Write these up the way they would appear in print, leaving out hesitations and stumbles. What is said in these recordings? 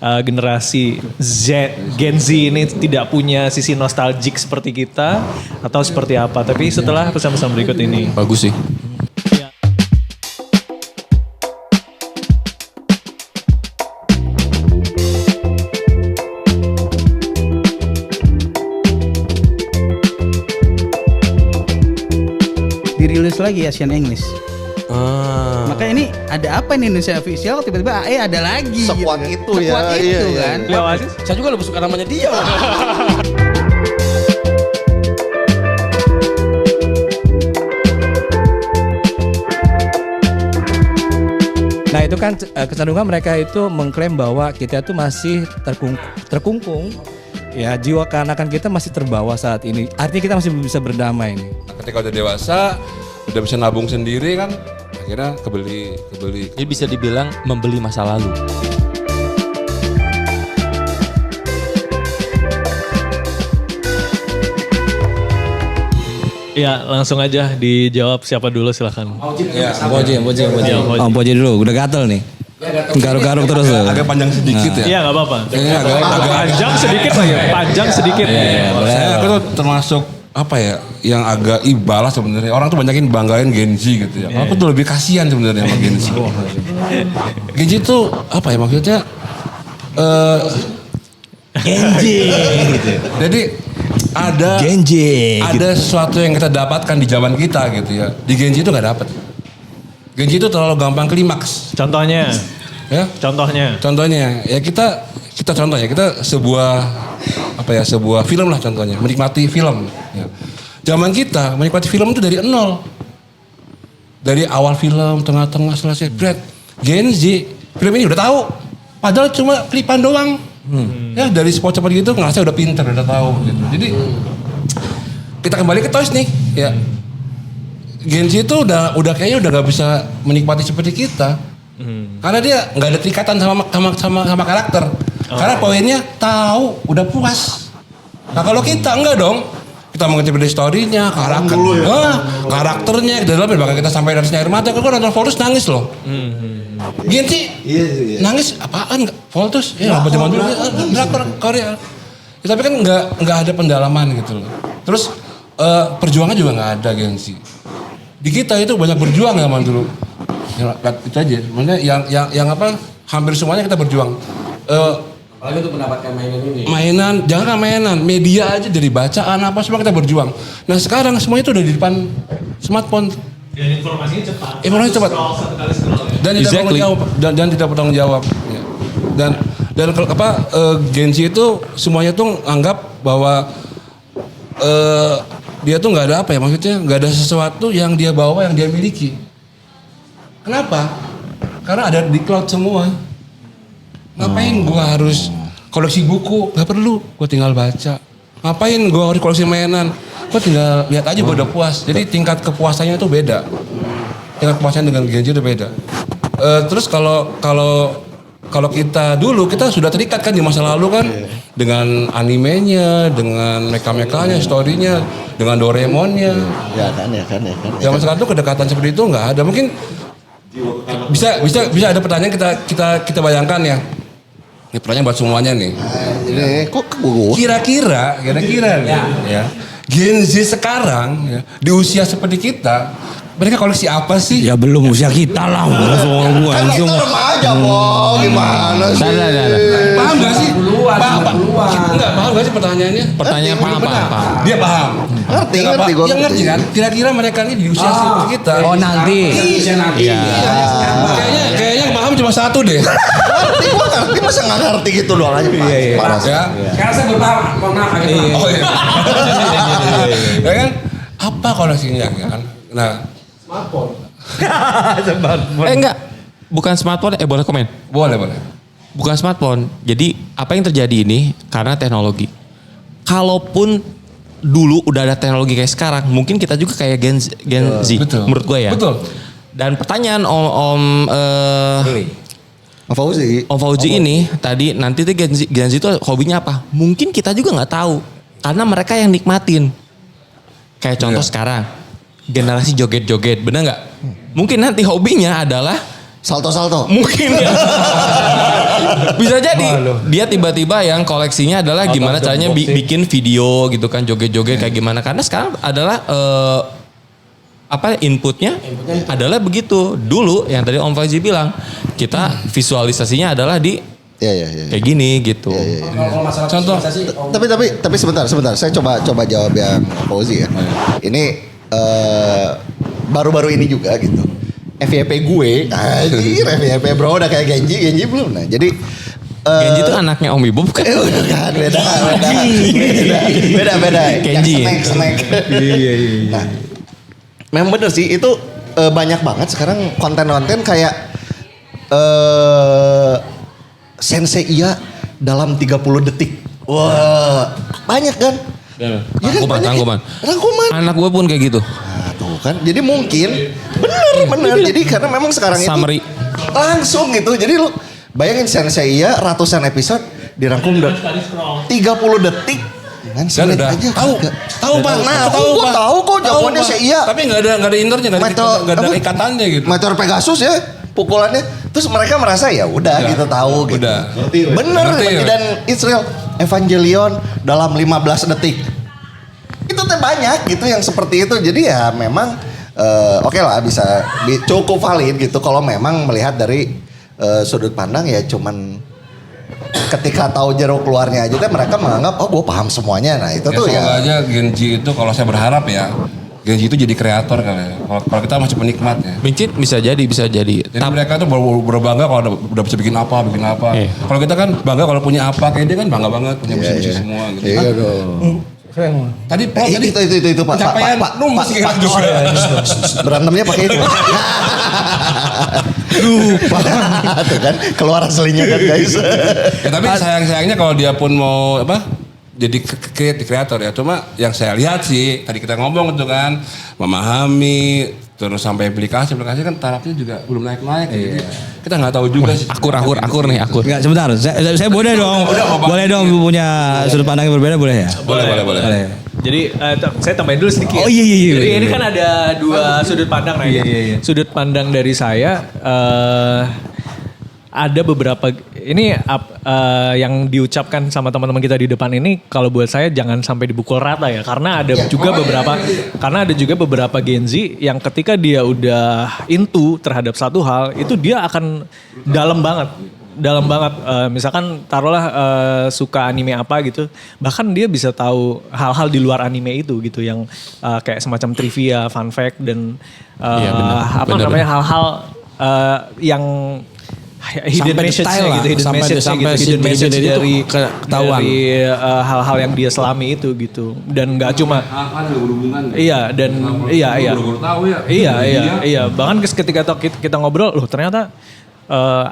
generasi Gen Z ini tidak punya sisi nostalgic seperti kita atau seperti apa. Tapi setelah pesan-pesan berikut ini. Bagus sih. Dirilis lagi Asian English. Makanya ini ada apa nih Indonesia Official tiba-tiba ada lagi. Sekuat gitu. itu ya. Sekuat itu kan. Leo Aziz? Saya juga lebih suka namanya dia. Nah itu kan kecenderungan mereka itu mengklaim bahwa kita itu masih terkungkung. Ya jiwa keanakan kita masih terbawa saat ini. Artinya kita masih bisa berdamai nih. Ketika udah dewasa, udah bisa nabung sendiri kan, akhirnya kebeli. Jadi bisa dibilang membeli masa lalu. Ya langsung aja dijawab siapa dulu silahkan. Ya, Om Poji dulu, udah gatel nih. Garuk-garuk terus loh. agak panjang sedikit ya. Iya nggak apa-apa. Agak Panjang sedikit lah ya. Panjang sedikit. Saya tuh termasuk apa ya, yang agak ibalah sebenarnya. Orang tuh banyakin banggain Gen Z gitu ya. Aku tuh lebih kasihan sebenarnya sama Gen Z. Gen Z tuh apa ya maksudnya? Genji. Jadi ada Genji. ada sesuatu yang kita dapatkan di zaman kita gitu ya. Di Gen Z itu nggak dapet. Gen Z itu terlalu gampang klimaks. Contohnya. Ya. Contohnya ya kita contoh ya, kita sebuah film lah contohnya, menikmati film. Ya. Zaman kita menikmati film itu dari nol, dari awal film, tengah-tengah, selesai. Gen Z film ini udah tahu, padahal cuma klipan doang. Ya dari spot cepat gitu ngerasa udah pinter, udah tahu gitu. Jadi kita kembali ke Toys nih, ya. Gen Z itu udah kayaknya udah gak bisa menikmati seperti kita. Karena dia nggak ada ikatan sama karakter. Karena poinnya tahu, udah puas. Nah kalau kita enggak dong. Kita mengerti dari story-nya, karakternya, dalam bahkan kita sampai dari air mata. Kalau nonton Voltus nangis loh. Gen Z nangis apaan? Voltus? Ya apa zaman dulu? Drakor Korea. Ya, tapi kan nggak ada pendalaman gitu loh. Terus perjuangan juga nggak ada Gen Z. Di kita itu banyak berjuang zaman dulu. Ya, itu aja. Maksudnya yang apa? Hampir semuanya kita berjuang. Apalagi untuk mendapatkan mainan ini. Jangan mainan, media aja dari bacaan apa semua kita berjuang. Nah sekarang semuanya itu udah di depan smartphone. Dan informasinya cepat. Dan tidak bertanggung jawab. Ya. Dan Gen Z itu semuanya tuh anggap bahwa dia tuh nggak ada apa ya, maksudnya nggak ada sesuatu yang dia bawa yang dia miliki. Kenapa? Karena ada di cloud semua. Ngapain gua harus koleksi buku? Gak perlu, gua tinggal baca. Ngapain gua harus koleksi mainan? Gua tinggal lihat aja, gua udah puas. Jadi tingkat kepuasannya itu beda. Tingkat kepuasannya dengan Gen Z itu beda. Terus kalau kita dulu, kita sudah terikat kan di masa lalu kan, dengan animenya, dengan meka-mekanya, story-nya, dengan Doraemonnya. Ya kan. Zaman sekarang tuh kedekatan seperti itu nggak ada. Mungkin bisa ada pertanyaan kita bayangkan ya. Ini pertanyaan buat semuanya nih. Ini kok ke gua? Kira-kira nih, ya. Gen Z sekarang ya, di usia seperti kita, mereka koleksi apa sih? Ya belum usia kita lah. Kan kita remaja, Bo. Gimana sih? Paham gak sih? Paham gak sih pertanyaannya? Pertanyaan apa? Dia paham. Ngerti gua. Yang ngerti kan? Kira-kira mereka ini di usia seperti kita. Oh nanti. Iya. Kayaknya yang paham cuma satu deh. Ngerti masa nggak ngerti gitu doang aja. Parah. Ya. Sekarang saya berpaham, Oh iya. Ya kan? Apa koleksinya ya kan? Nah, Enggak. Bukan smartphone, boleh komen? boleh. Bukan smartphone. Jadi apa yang terjadi ini karena teknologi. Kalaupun dulu udah ada teknologi kayak sekarang, mungkin kita juga kayak Gen Z. Betul. Menurut gue ya. Betul. Dan pertanyaan Om Fauzi ini tadi nanti tuh Gen Z itu hobinya apa? Mungkin kita juga nggak tahu karena mereka yang nikmatin. Kayak contoh sekarang generasi joget-joget, bener nggak? Mungkin nanti hobinya adalah Salto-salto. Mungkin ya. Bisa jadi dia tiba-tiba yang koleksinya adalah gimana caranya bikin video gitu kan, joget-joget kayak gimana. Karena sekarang adalah inputnya adalah begitu. Dulu yang tadi Om Fauzi bilang, kita visualisasinya adalah di kayak gini gitu. Kalau masalah contoh. Tapi sebentar. Saya coba jawab yang Fauzi ya. Ini baru-baru ini juga gitu. FYP gue, anjir FYP bro udah kayak Genji belum. Nah jadi Genji itu anaknya Om Ibu bukan? Bukan, beda. Genji. Snack. Iya. Nah, memang bener sih itu banyak banget sekarang konten-konten kayak Sensei Iya dalam 30 detik. Wah, banyak kan? Rangkuman. Anak gue pun kayak gitu. Nah, tuh kan. Jadi mungkin bener. Jadi karena memang sekarang Summary. itu langsung gitu. Jadi lu bayangin Sensei Iya ratusan episode dirangkum 30 detik. Kan Dan udah tahu Bang. Nah, tahu kok jawabannya Iya. Tapi enggak ada internya, enggak ada ikatannya gitu. Meteor Pegasus ya pukulannya. Terus mereka merasa ya udah gitu tahu gitu. Udah. Bener Ngerti, dan Israel Evangelion dalam 15 detik. Itu teh banyak gitu yang seperti itu. Jadi ya memang oke lah bisa cukup valid gitu kalau memang melihat dari sudut pandang ya cuman ketika tahu jeruk keluarnya aja teh mereka menganggap gue paham semuanya. Nah itu tuh ya. Semoga aja Genji itu kalau saya berharap ya Genji itu jadi kreator kali ya. Kalau kita masih penikmat ya. Mungkin bisa jadi. Jadi mereka tuh berbangga kalau udah bisa bikin apa. Iya. Kalau kita kan bangga kalau punya apa, kayak dia kan bangga banget punya mesin semua gitu. Iya dong. Tadi itu Pak. pencapaian lu masih kayak juga. Berantemnya pakai itu. Lupa. Tuh kan keluar aslinya kan guys. Ya, tapi sayangnya kalau dia pun mau jadi kreator ya. Cuma yang saya lihat sih tadi kita ngomong itu kan memahami terus sampai aplikasi kan tarafnya juga belum naik. Jadi kita nggak tahu juga sih. Akur nih. Enggak, sebentar. Saya boleh dong. Boleh dong punya sudut pandang yang berbeda boleh ya? Boleh. Jadi saya tambahin dulu sedikit. Oh iya. Jadi ini kan ada dua sudut pandang nih. Iya. Sudut pandang dari saya ada beberapa ini yang diucapkan sama teman-teman kita di depan ini kalau buat saya jangan sampai dipukul rata ya karena ada juga beberapa Gen Z yang ketika dia udah into terhadap satu hal itu dia akan dalam banget misalkan taruhlah suka anime apa gitu bahkan dia bisa tahu hal-hal di luar anime itu gitu yang kayak semacam trivia, fun fact dan hal-hal yang hidden message dari hal-hal yang dia selami itu gitu dan nggak cuma bahkan ketika kita ngobrol loh ternyata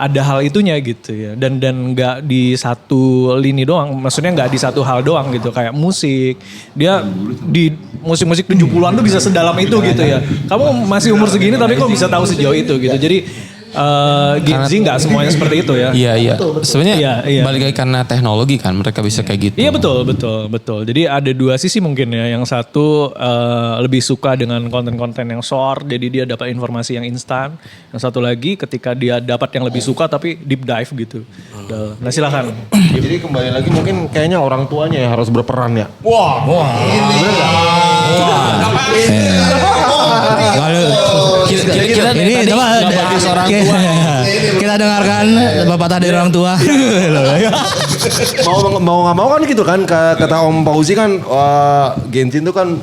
ada hal itunya gitu ya dan nggak di satu lini doang maksudnya nggak di satu hal doang gitu kayak musik dia di musik 70-an tuh bisa sedalam itu gitu ya kamu masih umur segini tapi kok bisa tahu sejauh itu gitu jadi Gen Z nggak semuanya seperti itu ya. Iya. Sebenarnya balik lagi karena teknologi kan mereka bisa kayak gitu. Iya betul. Jadi ada dua sisi mungkin ya. Yang satu lebih suka dengan konten-konten yang short, jadi dia dapat informasi yang instan. Yang satu lagi ketika dia dapat yang lebih suka tapi deep dive gitu. Nah silakan. Jadi kembali lagi mungkin kayaknya orang tuanya yang harus berperan ya. Kita dengarkan pepatah dari orang tua. mau nggak mau kan gitu kan kata Om Fauzi kan Genshin itu kan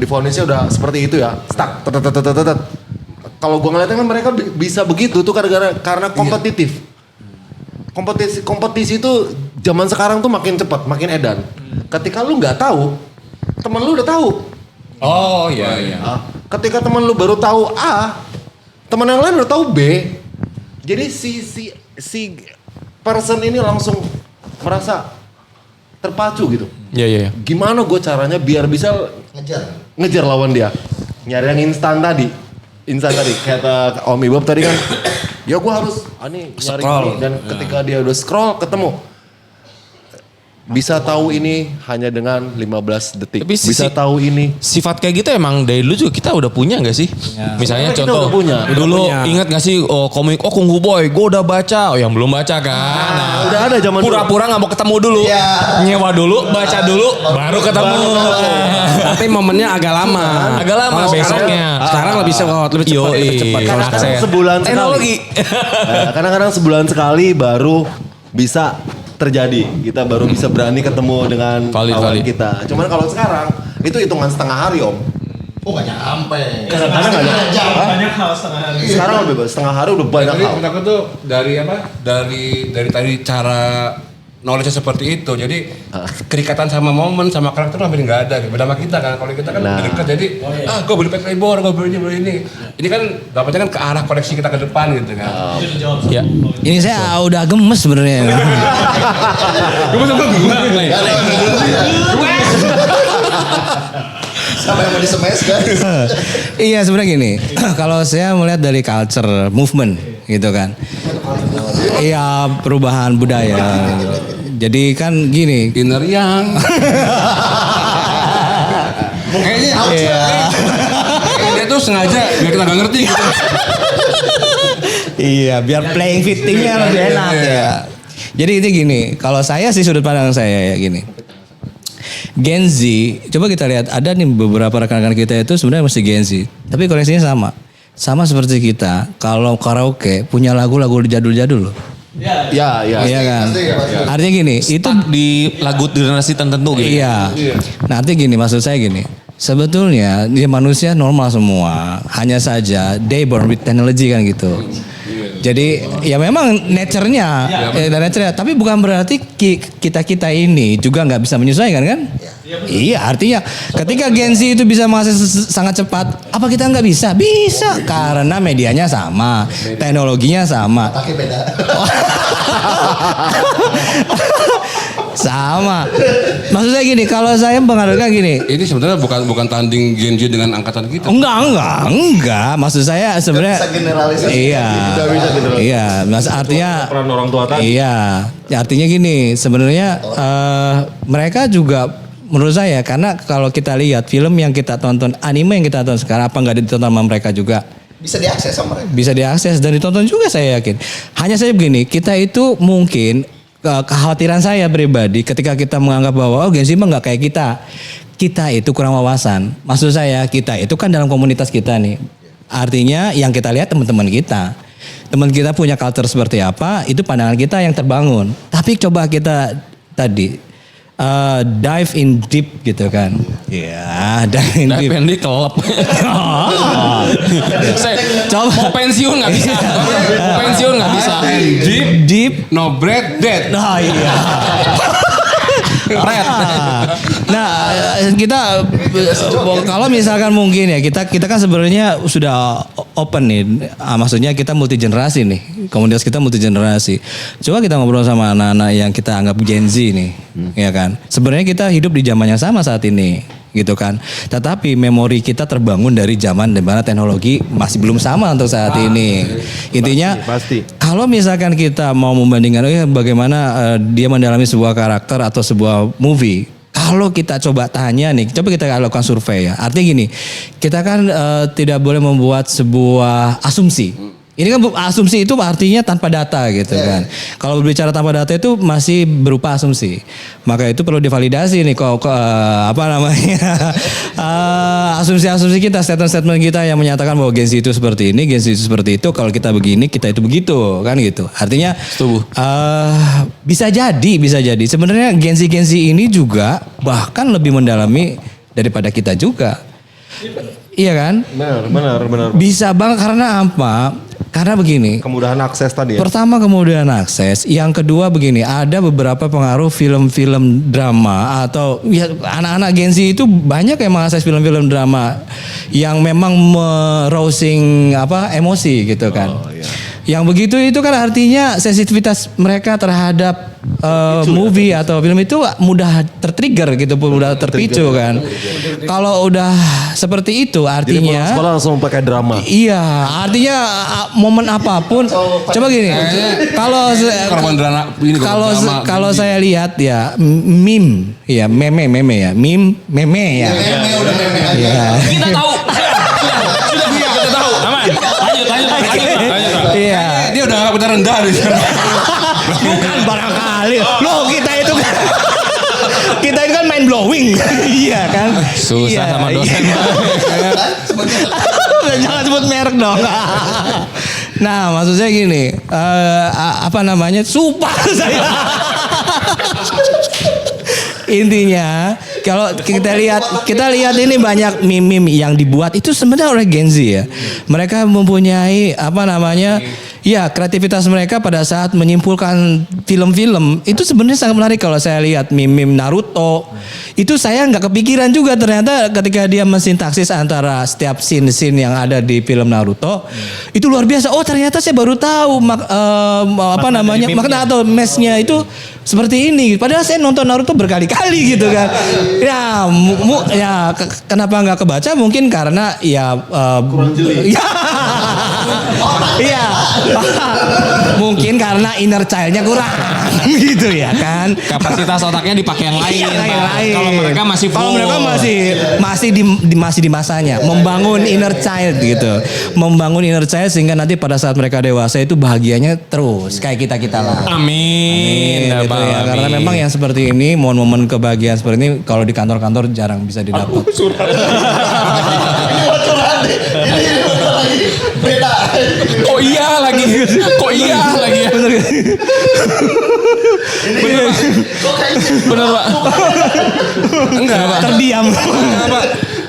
divonisnya udah seperti itu ya stuck. Kalau gue ngeliatnya kan mereka bisa begitu tuh karena kompetitif. Kompetisi itu zaman sekarang tuh makin cepat, makin edan. Ketika lu nggak tahu, teman lu udah tahu. Oh iya. Ketika teman lu baru tahu A, teman yang lain udah tahu B. Jadi si person ini langsung merasa terpacu gitu. Iya. Gimana gue caranya biar bisa ngejar lawan dia. Nyari yang instan tadi. Kata Om Ibob tadi kan, ya gue harus nyari ini. Dan ketika dia udah scroll ketemu. bisa tahu ini hanya dengan 15 detik. Tapi Bisa tahu ini. Sifat kayak gitu emang dari dulu juga kita udah punya gak sih? Misalnya Kita contoh, udah punya. dulu ingat gak sih komik Kung Fu Boy, gue udah baca, yang belum baca kan. Nah, udah ada zaman dulu. pura-pura gak mau ketemu dulu, nyewa dulu, baca dulu, baru ketemu. Tapi momennya agak lama. Agak lama Kalau besoknya. Sekarang lebih cepat, lebih cepat. Yoi. Lebih cepat. Kalau Kadang-kadang akses. sebulan Teknologi. sekali. Kadang-kadang sebulan sekali baru bisa terjadi. Kita baru bisa berani ketemu dengan lawan Valid. kita. Cuman kalau sekarang itu hitungan setengah hari om. Oh gak nyampe. Kadang-kadang nggak ada. Banyak hal setengah hari. Sekarang lebih setengah hari udah banyak Tapi hal. menurut aku tuh dari apa? Dari tadi cara knowledge seperti itu. Jadi kerikatan sama momen sama karakter hampir nggak ada. Beda sama kita kan. Kalau kita kan Nah. dekat jadi gue beli pet labor, gue beli ini. Ini kan dapatnya kan ke arah koleksi kita ke depan gitu kan. Ya. Ini saya udah gemes sebenarnya. Sampai yang mau disemes kan? Iya sebenarnya gini, kalau saya melihat dari culture movement gitu kan, iya perubahan budaya. Jadi kan gini, Inner yang. Kayaknya dia tuh sengaja biar kita nggak ngerti gitu. iya biar playing fittingnya lebih enak ya. Jadi itu gini, kalau saya sih sudut pandang saya ya gini. Gen Z, coba kita lihat ada nih beberapa rekan-rekan kita itu sebenarnya masih Gen Z, tapi koleksinya sama. Sama seperti kita, kalau karaoke punya lagu-lagu jadul-jadul loh. Ya. Iya kan? Artinya gini, itu Di lagu generasi tertentu gitu. iya. Nah, artinya gini, maksud saya gini. Sebetulnya dia manusia normal semua, hanya saja they born with technology kan gitu. Jadi ya memang nature-nya, nature-nya. Tapi bukan berarti kita ini juga nggak bisa menyesuaikan kan? Iya, artinya ketika Gen Z itu bisa mengakses sangat cepat, apa kita nggak bisa? Bisa, karena medianya sama, teknologinya sama. Pakai beda. Sama. Maksud saya gini, kalau saya menganalogkan gini, Ini sebenarnya bukan tanding Gen Z dengan angkatan kita. enggak. Maksud saya sebenarnya Bisa generalisasi. iya. Nggak bisa generalisasi. Iya, mas artinya Peran orang tua tadi. iya. Artinya gini, sebenarnya mereka juga menurut saya karena kalau kita lihat film yang kita tonton, anime yang kita tonton sekarang apa nggak ditonton sama mereka juga? Bisa diakses sama mereka. Bisa diakses dan ditonton juga saya yakin. Hanya saja begini, kita itu mungkin kekhawatiran saya pribadi ketika kita menganggap bahwa Gen Z mah nggak kayak kita. Kita itu kurang wawasan. Maksud saya kita itu kan dalam komunitas kita nih. Artinya yang kita lihat teman-teman kita. Teman kita punya culture seperti apa, itu pandangan kita yang terbangun. Tapi coba kita tadi dive in deep gitu kan. Ya, dive in deep. Pendek kelep. Saya Coba. mau pensiun nggak bisa. Mau pensiun nggak bisa. Deep. No bread dead. Nah iya. Red. Nah kita kalau misalkan mungkin ya kita kan sebenarnya sudah open nih. Maksudnya kita multi generasi nih. Komunitas kita multi generasi. Coba kita ngobrol sama anak-anak yang kita anggap Gen Z nih, ya kan. Sebenarnya kita hidup di zaman yang sama saat ini. Gitu kan. Tetapi memori kita terbangun dari zaman di mana teknologi masih belum sama untuk saat ini. Intinya Pasti. kalau misalkan kita mau membandingkan bagaimana dia mendalami sebuah karakter atau sebuah movie. Kalau kita coba tanya nih, coba kita lakukan survei ya. Artinya gini, kita kan tidak boleh membuat sebuah asumsi. Ini kan asumsi itu artinya tanpa data gitu kan. Kalau berbicara tanpa data itu masih berupa asumsi. Maka itu perlu divalidasi nih apa namanya asumsi-asumsi kita, statement-statement kita yang menyatakan bahwa Gen Z itu seperti ini, Gen Z itu seperti itu. Kalau kita begini, kita itu begitu kan gitu. Artinya bisa jadi. Sebenarnya Gen Z ini juga bahkan lebih mendalami daripada kita juga. Iya kan? Benar. Bisa banget karena apa? Karena begini. Kemudahan akses tadi ya. Pertama kemudahan akses, yang kedua begini, ada beberapa pengaruh film-film drama atau ya, anak-anak Gen Z itu banyak yang mengakses film-film drama yang memang merousing emosi gitu kan. Yang begitu itu kan artinya sensitivitas mereka terhadap movie atau film itu mudah tertrigger gitu, mudah terpicu kan. Kalau udah seperti itu Jadi pulang artinya sekolah langsung pakai drama. iya, artinya momen apapun. Coba gini, kalau kalau saya lihat ya meme ya meme ya meme ya. Iya. Kita tahu. Sudah kita tahu. Aman. Lanjut. Iya. Dia udah gak benar rendah nih. Bukan barangkali. Loh kita itu kan mind blowing. Iya kan? Susah sama dosen. Jangan sebut merek dong. Nah, maksudnya gini, apa namanya? Sumpah saya. Intinya kalau kita lihat ini banyak meme yang dibuat itu sebenarnya oleh Gen Z ya. Mereka mempunyai apa namanya? Ya, kreativitas mereka pada saat menyimpulkan film-film itu sebenarnya sangat menarik. Kalau saya lihat meme Naruto itu saya nggak kepikiran juga ternyata ketika dia mensintaksis antara setiap scene yang ada di film Naruto itu luar biasa. Oh, ternyata saya baru tahu apa namanya makna atau mesnya itu seperti ini. Padahal saya nonton Naruto berkali-kali gitu kan. Ya, kenapa nggak kebaca? Mungkin karena ya kurang jeli. Iya. Mungkin karena inner child-nya kurang gitu ya kan. Kapasitas otaknya dipakai yang lain. Kalau mereka masih full. Kalau mereka masih di masanya membangun inner child gitu. Membangun inner child sehingga nanti pada saat mereka dewasa itu bahagianya terus kayak kita lah. Amin. Gitu ya. Karena memang yang seperti ini momen-momen kebahagiaan seperti ini kalau di kantor-kantor jarang bisa didapat. Beda. Kok iya lagi? Ya? Bener Pak. Enggak Pak. Terdiam. Enggak Pak.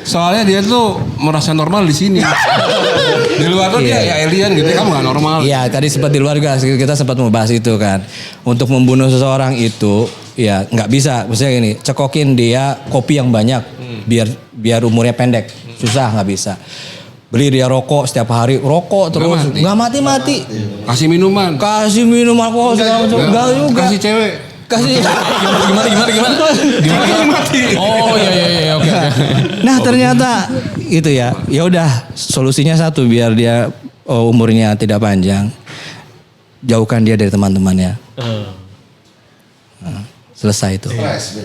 Soalnya dia tuh merasa normal di sini. Di luar tuh dia ya alien gitu, kamu nggak normal. Iya, tadi sempat di luar kita sempat membahas itu kan. Untuk membunuh seseorang itu ya nggak bisa. Maksudnya gini, cekokin dia kopi yang banyak biar umurnya pendek. Susah, nggak bisa. Beli dia rokok setiap hari, rokok terus nggak mati. Kasih minuman. Kasih minum alkohol segala macam, enggak juga. Kasih cewek. Gimana? Oh iya oke. Nah ternyata itu ya udah solusinya satu biar dia umurnya tidak panjang, jauhkan dia dari teman-temannya. Selesai itu.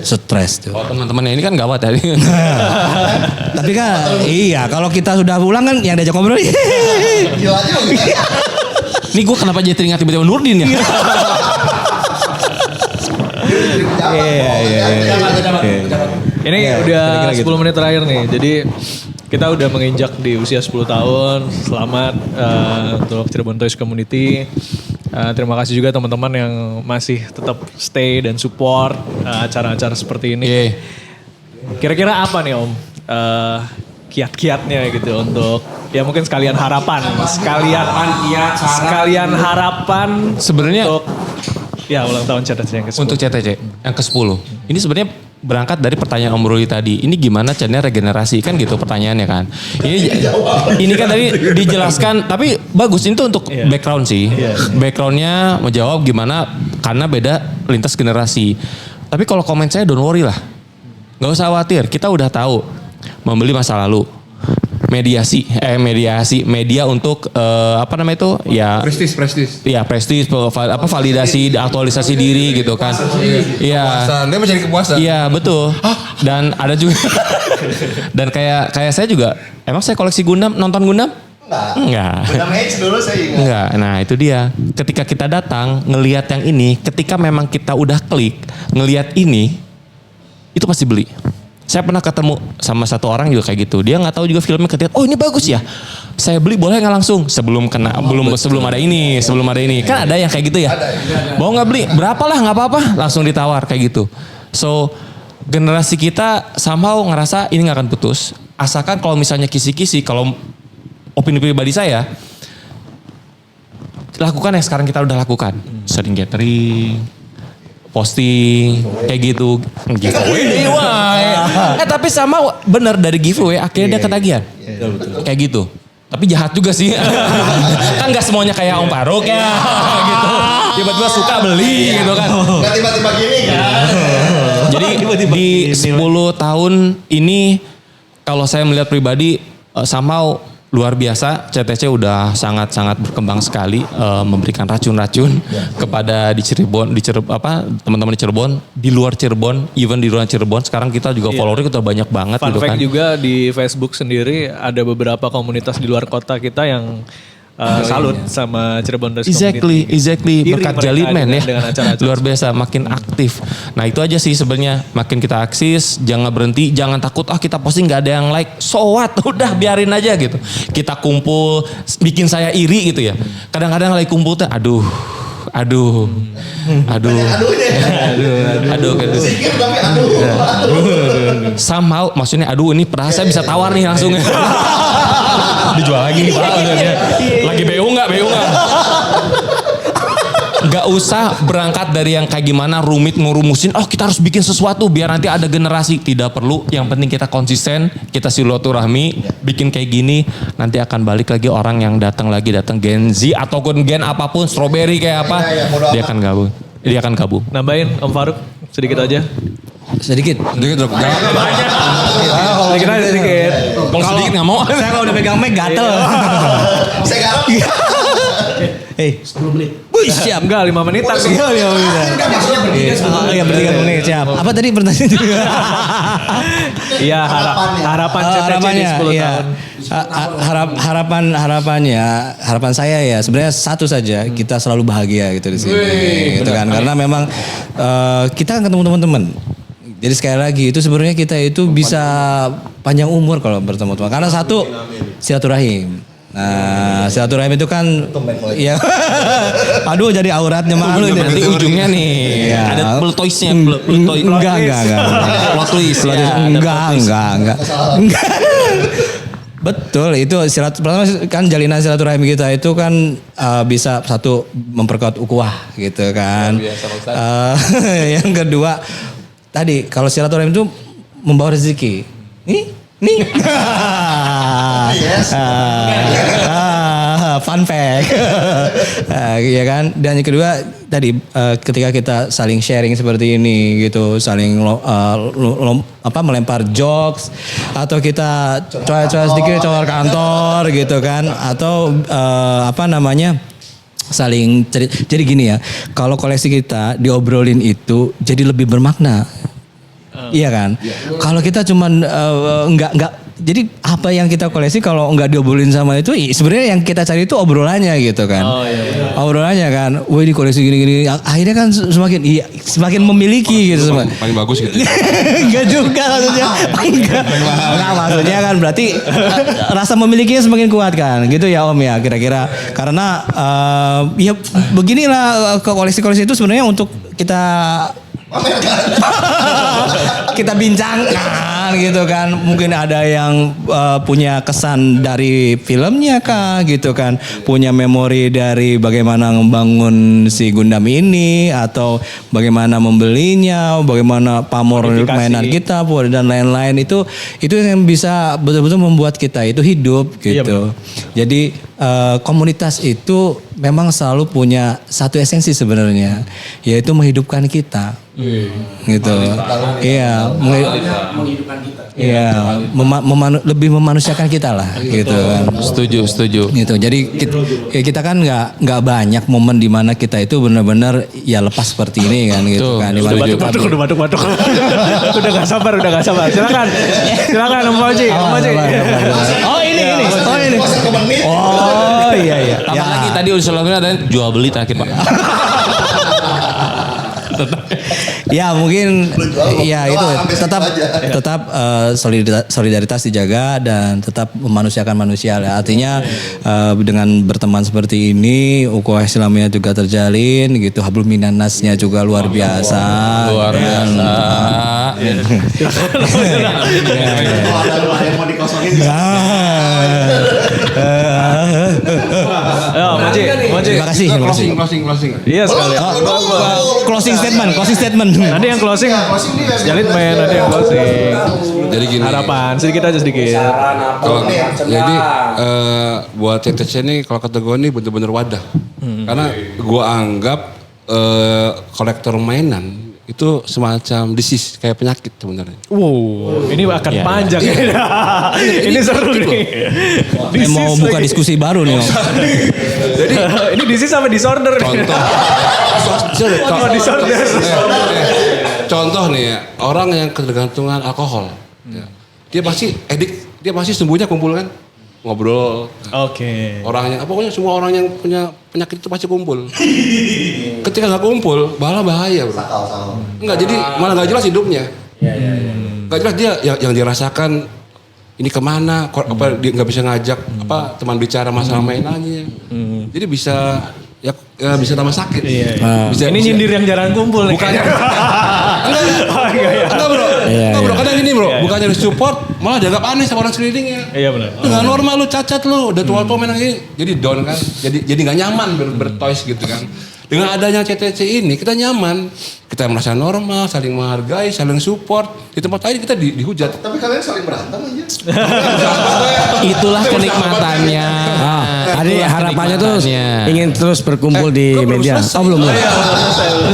Stres tuh. Oh teman-temannya ini kan gawat tadi. Tapi kan iya kalau kita sudah pulang kan yang diajak ngobrol. Gila juga. Nih gue kenapa jadi teringat tiba-tiba Nurdin ya? Ini udah 10 menit terakhir nih. Jadi kita udah menginjak di usia 10 tahun. Selamat untuk Cirebon Toys Community. Terima kasih juga teman-teman yang masih tetap stay dan support acara-acara seperti ini. Kira-kira apa nih Om? Kiat-kiatnya gitu untuk ya mungkin sekalian harapan. Sekalian harapan Sebenarnya untuk ya ulang tahun CTC yang ke-10. Untuk CTC yang ke-10. Ini sebenarnya berangkat dari pertanyaan Om Ruli tadi. Ini gimana caranya regenerasi kan gitu pertanyaannya kan. Ini kan tadi dijelaskan tapi bagus ini tuh untuk background sih. Backgroundnya menjawab gimana karena beda lintas generasi. Tapi kalau komen saya don't worry lah. Gak usah khawatir, kita udah tahu membeli masa lalu. Media untuk apa namanya itu ya Prestis. Iya, prestis, validasi, aktualisasi diri gitu kan. Iya. Dia mencari kepuasan. Iya, betul. Dan ada juga dan kayak saya juga emang saya koleksi Gundam, nonton Gundam? Enggak. Gundam H dulu saya ingat. Enggak. Nah, itu dia. Ketika kita datang ngelihat yang ini, ketika memang kita udah klik ngelihat ini itu pasti beli. Saya pernah ketemu sama satu orang juga kayak gitu. Dia nggak tahu juga filmnya ketika, oh ini bagus ya. Saya beli boleh nggak langsung sebelum ada ini. Kan ada yang kayak gitu ya. Mau nggak beli berapa lah nggak apa-apa langsung ditawar kayak gitu. So generasi kita somehow ngerasa ini nggak akan putus. Asalkan kalau misalnya kisi-kisi, kalau opini pribadi saya lakukan yang sekarang kita udah lakukan. Sering gathering. Posting kayak gitu giveaway tapi sama bener dari giveaway akhirnya dia ketagihan kayak gitu Tapi jahat juga sih. Kan gak semuanya kayak Om Faruk ya gitu. Tiba-tiba suka beli gitu kan. Gak tiba-tiba gini kan. Jadi di 10 tahun ini kalau saya melihat pribadi somehow luar biasa. CTC udah sangat-sangat berkembang sekali memberikan racun-racun kepada di Cirebon, teman-teman di Cirebon, di luar Cirebon, even di luar Cirebon. Sekarang kita juga followernya kita banyak banget Fun gitu fact kan. juga di Facebook sendiri ada beberapa komunitas di luar kota kita yang salut sama Cirebon Race Community. Exactly. Iri Berkat mereka Jaliman ya. dengan acara-acara Luar biasa, makin aktif. Nah itu aja sih sebenarnya. Makin kita aksis, jangan berhenti, jangan takut. Kita posting nggak ada yang like. So what? Udah biarin aja gitu. Kita kumpul, bikin saya iri gitu ya. Kadang-kadang lagi kumpul tuh, aduh. Sikit tapi aduh. Somehow maksudnya aduh ini perasa bisa tawar nih langsung. Dijual lagi nih Pak. Lagi BU nggak? Gak usah berangkat dari yang kayak gimana rumit ngurumusin. Oh kita harus bikin sesuatu biar nanti ada generasi. Tidak perlu. Yang penting kita konsisten. Kita silaturahmi. Bikin kayak gini. Nanti akan balik lagi orang yang datang Gen Z ataupun gen apapun. Strawberry kayak apa. Dia akan gabung. Nambahin Om Faruk sedikit aja. Sedikit. Sedikit dong. Sedikit aja sedikit. Kalau sedikit gak mau. Saya kalau udah pegang mic gatel. Saya garap. 10 menit. Wih, siap. Enggak 5 menitan sih. Iya, bertiga menit siap. Apa tadi pertanyaan? Iya harapan CTC di 10 tahun. Harapan saya ya sebenarnya satu saja, kita selalu bahagia gitu di sini gitu kan, karena memang kita kan ketemu teman-teman. Jadi sekali lagi itu sebenarnya kita itu bisa panjang umur kalau bertemu teman, karena satu silaturahim. Nah, silaturahim itu kan ya aduh jadi auratnya malu ini. Nanti ujungnya nih ada plot-twistnya. Enggak. Plot twist. Enggak. Betul, itu pertama kan jalinan silaturahim kita itu kan bisa satu memperkuat ukhuwah gitu kan. Yang kedua tadi kalau silaturahim itu membawa rezeki. Nih. Fun fact. Ya kan. Dan yang kedua tadi ketika kita saling sharing seperti ini gitu, saling melempar jokes atau kita coy-coy sedikit coy kantor gitu kan, atau saling cerita. Jadi gini ya, kalau koleksi kita diobrolin itu jadi lebih bermakna. Iya kan? Kalau kita cuman enggak jadi apa yang kita koleksi kalau enggak diobrolin sama itu sebenarnya yang kita cari itu obrolannya gitu kan. Obrolannya kan. Wih ini koleksi gini-gini. Akhirnya kan semakin memiliki gitu semua. Paling bagus gitu. Enggak juga maksudnya. Enggak maksudnya kan berarti rasa memilikinya semakin kuat kan. Gitu ya Om ya kira-kira. Karena ya beginilah koleksi-koleksi itu sebenarnya untuk kita kita bincangkan gitu kan, mungkin ada yang punya kesan dari filmnya kah gitu kan, punya memori dari bagaimana membangun si Gundam ini atau bagaimana membelinya, bagaimana pamor mainan kita dan lain-lain, itu yang bisa betul-betul membuat kita itu hidup gitu. Jadi komunitas itu memang selalu punya satu esensi sebenarnya, yaitu menghidupkan kita. Gitu. Iya, menghidupkan kita. Iya, lebih memanusiakan kita lah gitu kan. Setuju. Gitu. Jadi kita kan nggak banyak momen di mana kita itu benar-benar ya lepas seperti ini kan gitu kan. Udah batuk. Udah gak sabar. Silakan Om Fauzi. Oh ini. Oh iya. Tambah lagi tadi udah ada jual beli terakhir Pak. Ya mungkin ya itu tetap solidaritas dijaga dan tetap memanusiakan manusia. Artinya dengan berteman seperti ini ukhuwah Islamiyah juga terjalin gitu, hablum minannasnya juga luar biasa. Kalau ada yang mau dikosongin Ayo, Moji. Terima kasih. Closing. Iya sekali. Closing statement. Nanti yang closing, Jalit main nanti yang closing. Jadi gini. Harapan sedikit aja sedikit. Kalau jadi buat CTC ini kalau kata gue ini bener-bener wadah. Karena gue anggap kolektor mainan itu semacam disease kayak penyakit sebenarnya. Wow, ini akan panjang ya. Ini seru nih. Mau buka diskusi baru nih. Jadi ini disease sama disorder. Contoh nih ya, orang yang ketergantungan alkohol, dia pasti edik, dia pasti sembuhnya kumpul kan, ngobrol. Oke. Orangnya, pokoknya semua orang yang punya penyakit itu pasti kumpul. Ketika nggak kumpul, malah bahaya bro. Enggak, jadi malah nggak jelas hidupnya. Nggak jelas dia yang dirasakan ini kemana, apa dia nggak bisa ngajak apa teman bicara masalah mainannya. Jadi bisa ya bisa tambah sakit. Bisa, Ini nyindir yang jarang kumpul. Bukannya enggak bro. Enggak bro, kadang gini bro, bukannya disupport malah dianggap aneh sama orang sekelilingnya. Iya benar. Enggak normal lu, cacat lu, udah tua-tua main ini. Jadi down kan. Jadi enggak nyaman bertoys gitu kan. Dengan adanya CTC ini kita nyaman. Kita merasa normal, saling menghargai, saling support. Di tempat lain kita dihujat. Tapi kalian saling berantem aja. Itulah kenikmatannya. Jadi harapannya tuh ingin terus berkumpul di belum media. selesai. Oh belum.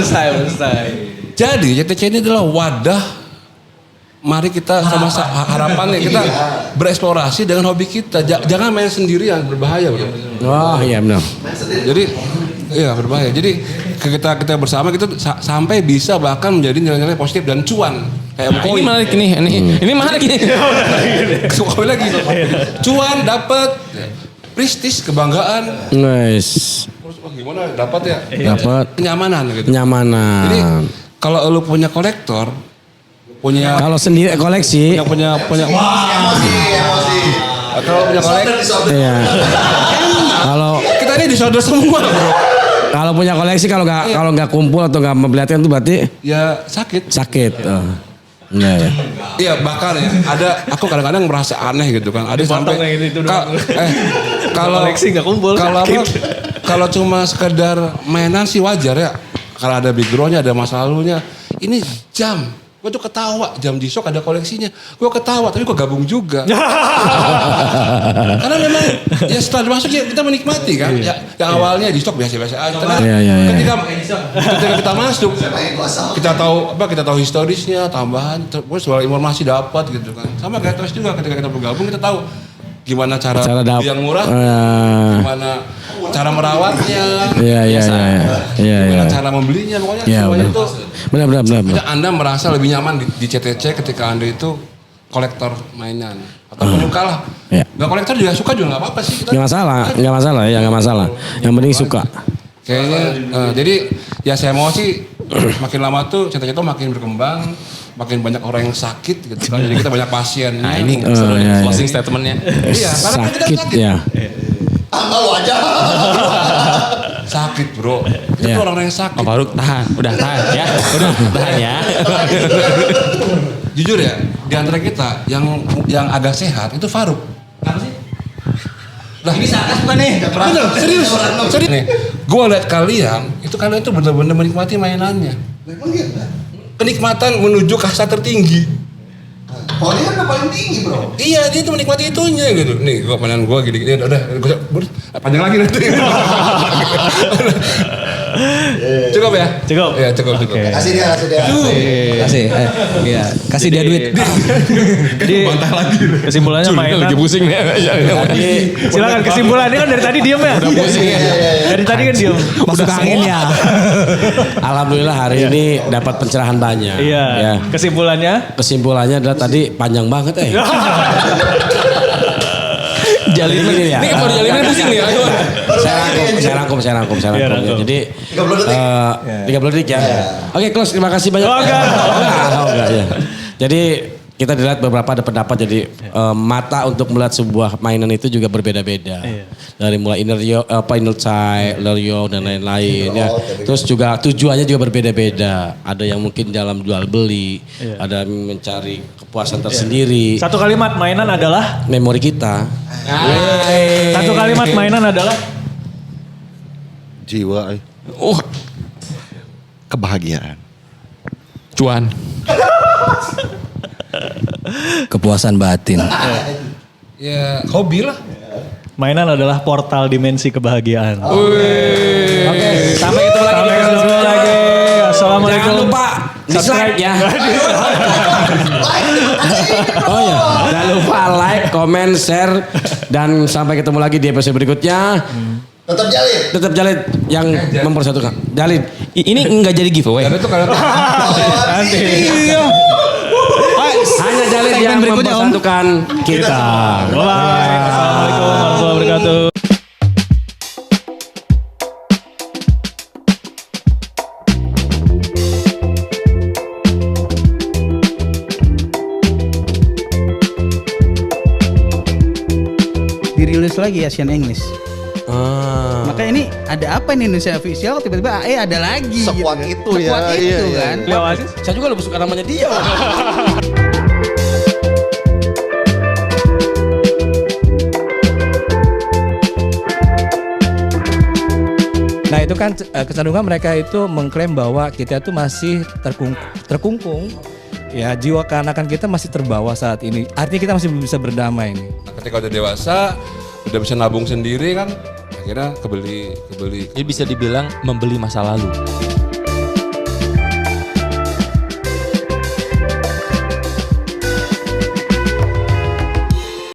Selesai. Jadi CTC ini adalah wadah. Mari kita sama harapannya kita bereksplorasi dengan hobi kita. Jangan main sendirian, berbahaya bro. Oh iya benar. Jadi iya berbahaya. Jadi kita bersama kita sampai bisa bahkan menjadi nilai-nilai positif dan cuan. Kayak Ini menarik nih. Ini menarik nih. Sekali lagi. Cuan dapat prestis, kebanggaan. Nice. Wah, gimana dapat ya? Dapat Kenyamanan gitu. kenyamanan. Jadi kalau lu punya kolektor, punya Kalau sendiri koleksi, punya Emosi. kalau punya kolektor, iya. Kalau kita ini disorder semua bro. kalau punya koleksi kalau nggak kumpul atau nggak memperlihatkan itu berarti Ya sakit. sakit. Oh. Iya ya. Iya bahkan ya aku kadang-kadang merasa aneh gitu kan. Ada Dipotong sampai kayak gitu doang. kalau Koleksi nggak kumpul, Kalau sakit. kalau cuma sekedar mainan sih wajar ya. Kalau ada backgroundnya, ada masa lalunya. Ini jam. Gue tuh ketawa, jam G-Shock ada koleksinya. Gue ketawa, tapi gue gabung juga. Karena memang ya setelah masuk ya kita menikmati kan. Ya, yang awalnya G-Shock biasa-biasa aja. Ketika kita masuk, kita tahu historisnya, tambahan, terus soal informasi dapat gitu kan. Sama kayak terus juga ketika kita bergabung kita tahu gimana cara yang murah, gimana cara merawatnya, gimana cara membelinya, pokoknya semuanya itu. Benar. Anda merasa lebih nyaman di CTC ketika Anda itu kolektor mainan atau penyuka lah. Nggak kolektor juga suka juga nggak apa-apa sih. Nggak masalah. Yang penting suka. Kayaknya jadi ya saya mau sih makin lama tuh CTC itu makin berkembang. Makin banyak orang yang sakit gitu kan. Jadi kita banyak pasien. Nah ini closing statementnya. Iya, karena kita sakit. Ya. Lu aja. Sakit bro. Kita tuh orang yang sakit. Pak Faruk tahan. Udah tahan ya. Jujur ya, di antara kita yang agak sehat itu Faruk. Apa sih? Lah, ini sarkas bukan nih? Bener, serius. Nih, gue liat kalian tuh bener-bener menikmati mainannya. Emang gitu? Kenikmatan menuju kasta tertinggi. Oh dia kan paling tinggi bro. Iya dia tuh menikmati itunya gitu. Nih gua mainan gua gini-gini udah panjang lagi nanti. Cukup ya? Cukup. Iya cukup. Kasih dia. Kasih dia duit. Jadi kesimpulannya mainan. Lagi pusing nih. Silakan kesimpulannya kan dari tadi diem ya. Udah pusing ya. Dari tadi kan diem. Masuk angin ya. Alhamdulillah hari ini dapat pencerahan banyak. Iya. Ya. Kesimpulannya Adalah tadi panjang banget Jalinan ini ya. Ini baru jalinan pusing nih. Saya rangkum. Ya. Jadi 30 detik ya. Oke, close. Terima kasih banyak. Oh, enggak. Enggak ya. Jadi kita dilihat beberapa ada pendapat jadi mata untuk melihat sebuah mainan itu juga berbeda-beda. Dari mulai inner sight, loyo dan lain-lain ya. Terus juga tujuannya juga berbeda-beda. Ada yang mungkin dalam jual beli, ada yang mencari kepuasan tersendiri. Satu kalimat mainan adalah? Memori kita. Satu kalimat mainan adalah? Jiwa. Kebahagiaan. Cuan. Kepuasan batin. Ya hobi lah. Mainan adalah portal dimensi kebahagiaan. Oke, sampai ketemu lagi. Sampai ketemu lagi. Assalamualaikum. Jangan lupa subscribe ya. Oh ya, jangan lupa like, comment, share, dan sampai ketemu lagi di episode berikutnya. Tetap jalin. Tetap Jalid yang mempersatukan. Jalid. Ini enggak jadi giveaway. Karena itu karena Nanti. Hanya Jalid Segmen yang berikutnya, Om. mempersatukan kita. Bye. Assalamualaikum warahmatullahi wabarakatuh. Dirilis lagi Asian English. Maka ini ada apa ini Indonesia official tiba-tiba ada lagi. Sekuat gitu. itu ya, Sekuat iya, itu iya. kan. Leo Aziz. Saya juga lebih suka namanya dia. Nah itu kan kecenderungan mereka itu mengklaim bahwa kita itu masih terkungkung. Ya jiwa keanakan kita masih terbawa saat ini. Artinya kita masih belum bisa berdamai nih. ketika udah dewasa, udah bisa nabung sendiri kan, akhirnya kebeli. Jadi bisa dibilang membeli masa lalu.